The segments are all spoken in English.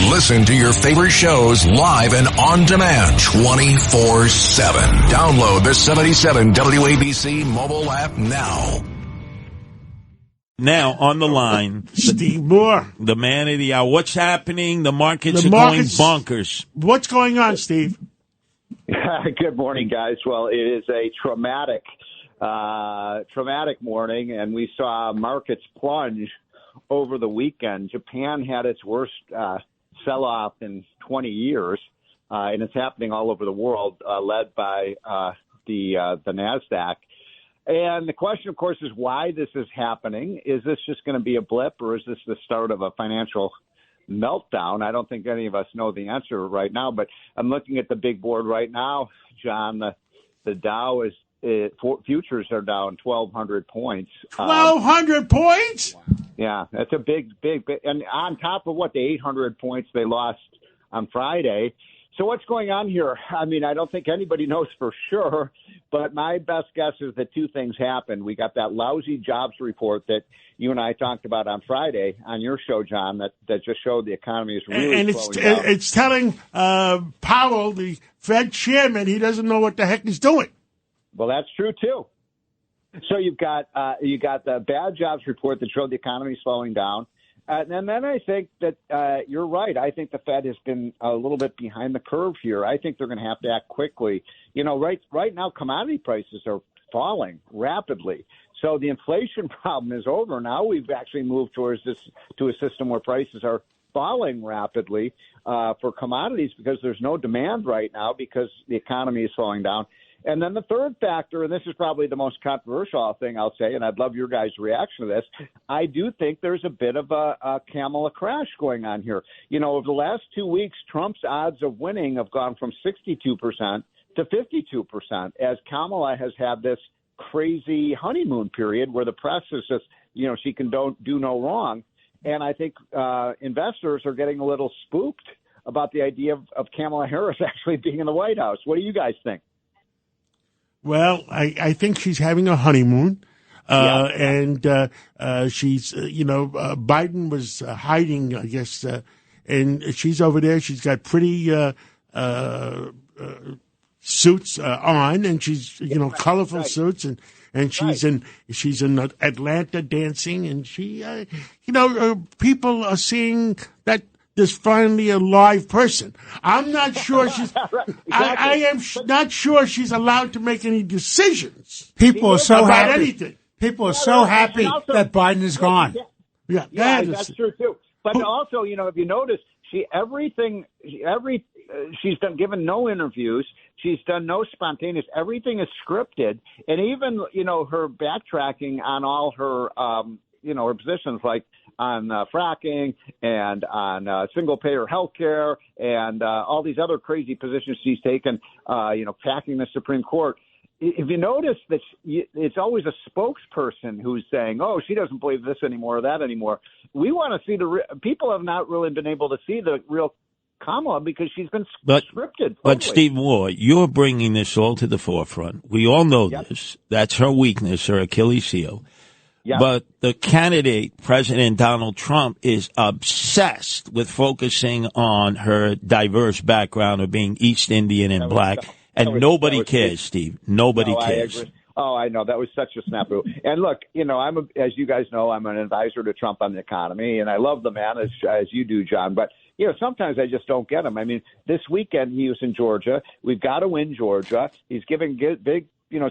Listen to your favorite shows live and on demand 24/7. Download the 77 WABC mobile app now. Now, on the line, Steve Moore, the man of the hour. What's happening? The markets are going bonkers. What's going on, Steve? Good morning, guys. Well, it is a traumatic morning, and we saw markets plunge over the weekend. Japan had its worst sell-off in 20 years, and it's happening all over the world, led by the NASDAQ. And the question, of course, is why this is happening. Is this just going to be a blip, or is this the start of a financial meltdown? I don't think any of us know the answer right now, but I'm looking at the big board right now, John. The Dow futures are down 1,200 points. 1,200 points? Yeah, that's a big. And on top of the 800 points they lost on Friday. So what's going on here? I mean, I don't think anybody knows for sure, but my best guess is that two things happened. We got that lousy jobs report that you and I talked about on Friday on your show, John, that just showed the economy is really slowing down. It's telling Powell, the Fed chairman, he doesn't know what the heck he's doing. Well, that's true, too. So you got the bad jobs report that showed the economy slowing down. And then I think that you're right. I think the Fed has been a little bit behind the curve here. I think they're going to have to act quickly. You know, right now commodity prices are falling rapidly. So the inflation problem is over. Now we've actually moved to a system where prices are falling rapidly for commodities because there's no demand right now because the economy is slowing down. And then the third factor, and this is probably the most controversial thing I'll say, and I'd love your guys' reaction to this, I do think there's a bit of a Kamala crash going on here. You know, over the last 2 weeks, Trump's odds of winning have gone from 62% to 52%, as Kamala has had this crazy honeymoon period where the press is just, you know, she can do no wrong. And I think investors are getting a little spooked about the idea of Kamala Harris actually being in the White House. What do you guys think? Well, I think she's having a honeymoon, and she's, Biden was hiding, I guess, and she's over there. She's got pretty suits on, and she's, colorful suits, and she's in Atlanta dancing, and she, people are seeing that there's finally a live person. I'm not sure she's. Exactly. I am not sure she's allowed to make any decisions. People are so about happy. Anything. People are so happy that Biden is gone. Yeah, that's true too. But also, if you notice, she's been given no interviews. She's done no spontaneous. Everything is scripted, and even her backtracking on all her her positions like on fracking and on single-payer health care and all these other crazy positions she's taken, packing the Supreme Court. If you notice that it's always a spokesperson who's saying, oh, she doesn't believe this anymore or that anymore. We want to see people have not really been able to see the real Kamala because she's been scripted. But Steve Moore, you're bringing this all to the forefront. We all know this. That's her weakness, her Achilles heel. Yep. But the candidate, President Donald Trump, is obsessed with focusing on her diverse background of being East Indian and black, and nobody cares, Steve. Nobody cares. I know. That was such a snafu. And look, as you guys know, I'm an advisor to Trump on the economy, and I love the man as you do, John. But, sometimes I just don't get him. I mean, this weekend he was in Georgia. We've got to win Georgia. He's giving big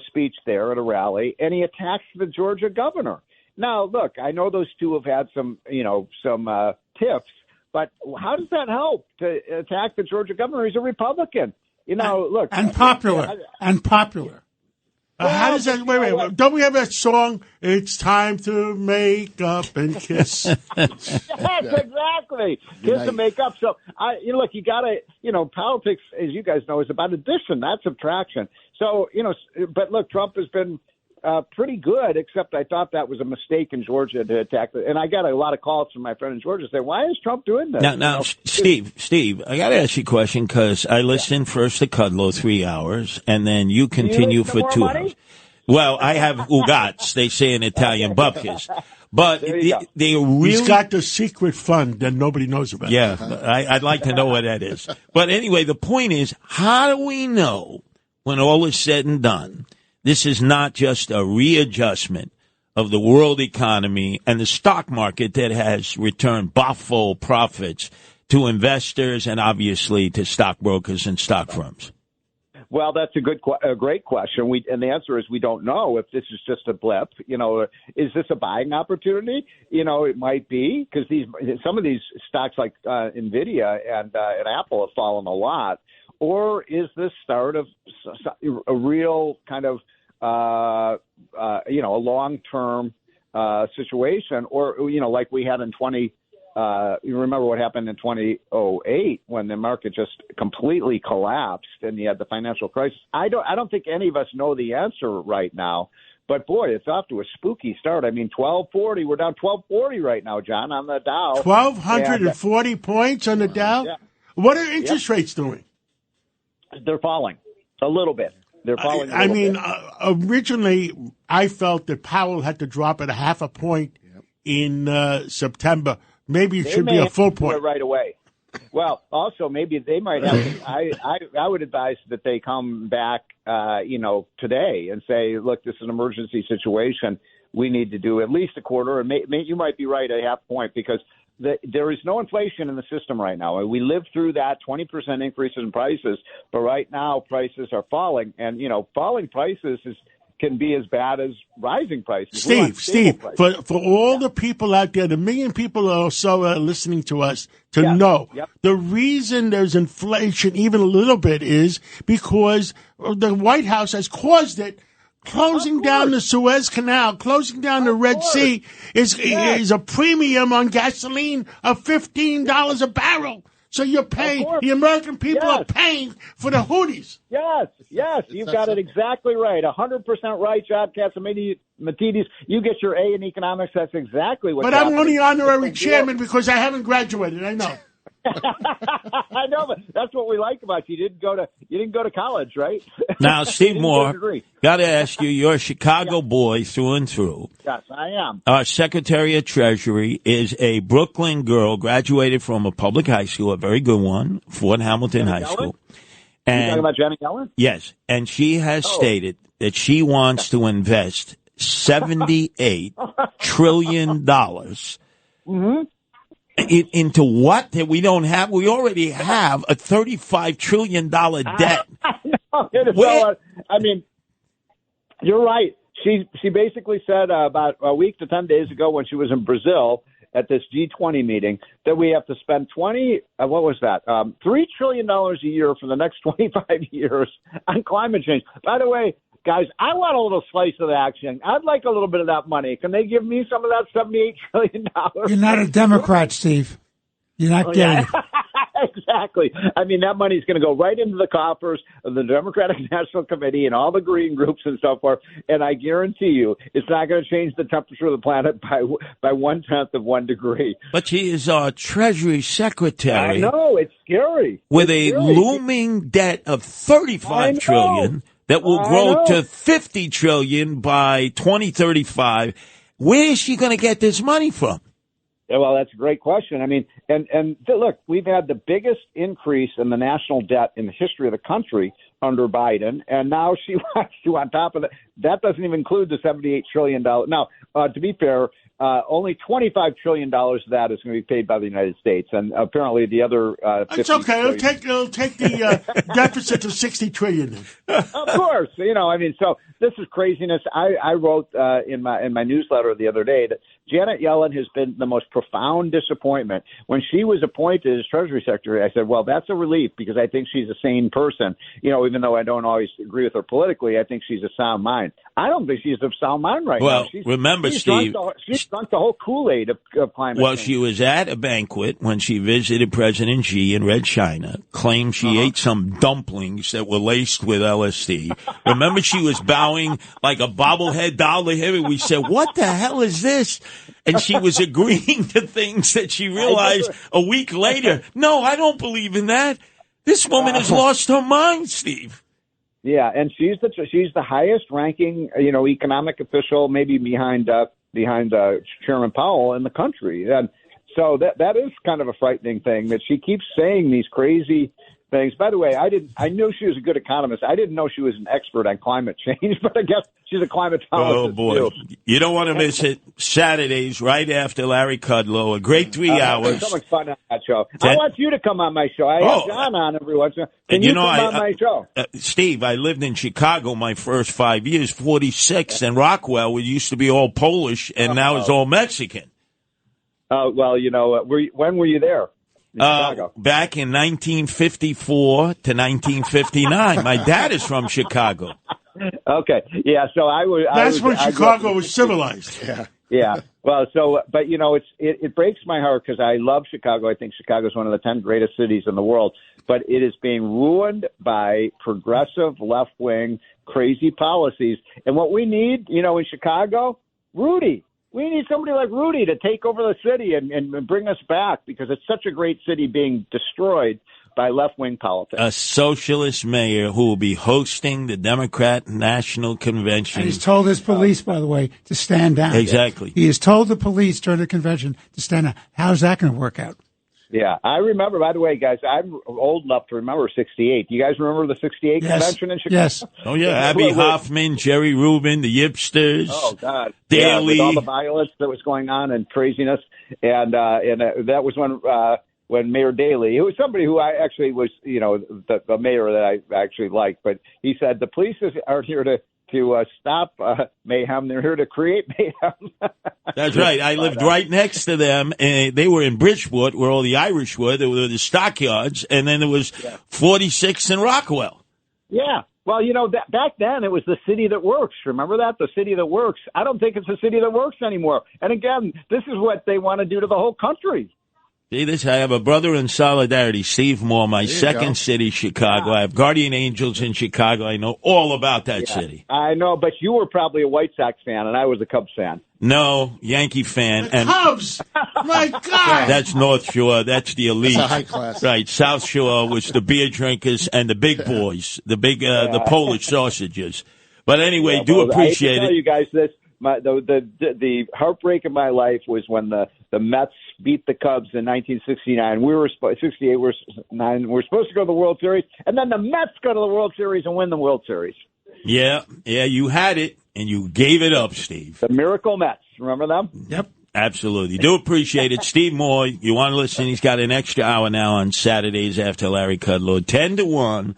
speech there at a rally, and he attacks the Georgia governor. Now, look, I know those two have had some tiffs, but how does that help to attack the Georgia governor? He's a Republican. Look. And popular. How does that? Wait. Don't we have that song? It's time to make up and kiss. Yes, exactly. Kiss and make up. So, look, you got to, politics, as you guys know, is about addition, not subtraction. So, but look, Trump has been pretty good, except I thought that was a mistake in Georgia to attack. And I got a lot of calls from my friend in Georgia saying, why is Trump doing this? Now, Steve, I got to ask you a question because I listened first to Kudlow 3 hours, and then you continue for 2 hours. Well, I have ugats, they say in Italian, bupkis. But they really... He's got the secret fund that nobody knows about. Yeah, I'd like to know what that is. But anyway, the point is, how do we know when all is said and done, this is not just a readjustment of the world economy and the stock market that has returned baffle profits to investors and obviously to stockbrokers and stock firms? Well, that's a great question. And the answer is we don't know if this is just a blip. Is this a buying opportunity? It might be, because some of these stocks like Nvidia and Apple have fallen a lot. Or is this start of a real kind of a long-term situation, or like we had in you remember what happened in 2008 when the market just completely collapsed and you had the financial crisis. I don't think any of us know the answer right now, but boy, it's off to a spooky start. I mean, 1240, we're down 1240 right now, John, on the Dow. 1,240 points on the Dow. Yeah. What are interest rates doing? They're falling a little bit. They're falling. Originally, I felt that Powell had to drop at a half a point in September. Maybe it should be a full point right away. Well, also maybe they might have. I would advise that they come back, today and say, look, this is an emergency situation. We need to do at least a quarter, and you might be right, a half point, because there is no inflation in the system right now. We lived through that 20% increase in prices, but right now prices are falling, and falling prices can be as bad as rising prices. Steve, prices. For all the people out there, the million people or so are listening to us, know the reason there's inflation even a little bit is because the White House has caused it. Closing down the Suez Canal, closing down the Red Sea is a premium on gasoline of $15 a barrel. So you're paying, the American people are paying for the Houthis. Yes, you've got it exactly right. 100% right, John Catsimatidis. You get your A in economics. That's exactly what. But I'm only honorary chairman because I haven't graduated. I know. I know, but that's what we like about you. You didn't go to college, right? Now, Steve Moore, got to ask you, you're a Chicago boy through and through. Yes, I am. Our Secretary of Treasury is a Brooklyn girl, graduated from a public high school, a very good one, Fort Hamilton High School. And, you talking about Janet Yellen? Yes, and she has stated that she wants to invest $78 trillion. Mm-hmm. Into what that we don't have? We already have a $35 trillion debt. I mean, you're right. She basically said about a week to 10 days ago when she was in Brazil at this G20 meeting that we have to spend $3 trillion a year for the next 25 years on climate change. By the way, guys, I want a little slice of the action. I'd like a little bit of that money. Can they give me some of that $78 trillion? You're not a Democrat, Steve. You're not getting it. Exactly. I mean, that money is going to go right into the coffers of the Democratic National Committee and all the green groups and so forth. And I guarantee you, it's not going to change the temperature of the planet by 1/10 of 1 degree. But she is our Treasury Secretary. I know, it's scary. With a looming debt of $35 trillion that will grow to $50 trillion by 2035. Where is she going to get this money from? Well, that's a great question. I mean, and look, we've had the biggest increase in the national debt in the history of the country under Biden, and now she wants to, on top of that, that doesn't even include the $78 trillion. Now, to be fair, only $25 trillion of that is going to be paid by the United States, and apparently the other. It's okay. It'll take the deficit to $60 trillion. Of course, so this is craziness. I wrote in my newsletter the other day that Janet Yellen has been the most profound disappointment. When she was appointed as Treasury Secretary, I said, well, that's a relief because I think she's a sane person. Even though I don't always agree with her politically, I think she's a sound mind. I don't think she's of sound mind right now. Well, remember, Steve. She's drunk the whole Kool-Aid of climate change. Well, she was at a banquet when she visited President Xi in Red China, claimed she ate some dumplings that were laced with LSD. Remember, she was bowing like a bobblehead doll to him, and we said, what the hell is this? And she was agreeing to things that she realized a week later, no, I don't believe in that. This woman has lost her mind, Steve. Yeah, and she's the highest ranking, economic official, maybe behind Chairman Powell in the country. And so that is kind of a frightening thing that she keeps saying these crazy things. By the way, I knew she was a good economist. I didn't know she was an expert on climate change, but I guess she's a climatologist. Oh, boy. Too. You don't want to miss it. Saturdays, right after Larry Kudlow. A great 3 hours. So much fun on that show. I want you to come on my show. I have John on every once in a while. Can you come on my show? Steve, I lived in Chicago my first 5 years, 46, and Rockwell. We used to be all Polish, and now it's all Mexican. Well, when were you there? Back in 1954 to 1959. My dad is from Chicago. Okay, yeah. So That's when Chicago was civilized. Yeah. Well, but it breaks my heart because I love Chicago. I think Chicago is one of the 10 greatest cities in the world, but it is being ruined by progressive left-wing crazy policies. And what we need, in Chicago, Rudy. We need somebody like Rudy to take over the city and bring us back because it's such a great city being destroyed by left-wing politics. A socialist mayor who will be hosting the Democrat National Convention. And he's told his police, by the way, to stand down. Exactly. He has told the police during the convention to stand down. How's that going to work out? Yeah, I remember, by the way, guys, I'm old enough to remember 68. Do you guys remember the 68 convention in Chicago? Yes. Oh, yeah. Abby Hoffman, Jerry Rubin, the Yipsters. Oh, God. Daley. Yeah, with all the violence that was going on and craziness. And that was when Mayor Daley, who was somebody who I actually was, the mayor that I actually liked, but he said the police aren't here to stop mayhem. They're here to create mayhem. That's right. I lived right next to them, and they were in Bridgeport, where all the Irish were. There were the stockyards, and then there was 46 in Rockwell. Yeah. Well, back then it was the city that works. Remember that? The city that works. I don't think it's the city that works anymore. And again, this is what they want to do to the whole country. See this? I have a brother in solidarity, Steve Moore, my second city, Chicago. I have Guardian Angels in Chicago. I know all about that city. I know, but you were probably a White Sox fan, and I was a Cubs fan. No, Yankee fan. The Cubs! My God! That's North Shore. That's the elite. That's a high class. Right. South Shore was the beer drinkers and the big boys, the Polish sausages. But anyway, appreciate it. I tell you guys this. The heartbreak of my life was when the Mets beat the Cubs in 1969. We were 68. We're supposed to go to the World Series, and then the Mets go to the World Series and win the World Series. Yeah, you had it, and you gave it up, Steve. The Miracle Mets. Remember them? Yep. Absolutely. Do appreciate it. Steve Moore, you want to listen? He's got an extra hour now on Saturdays after Larry Kudlow, 10 to 1,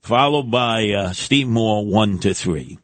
followed by Steve Moore, 1 to 3.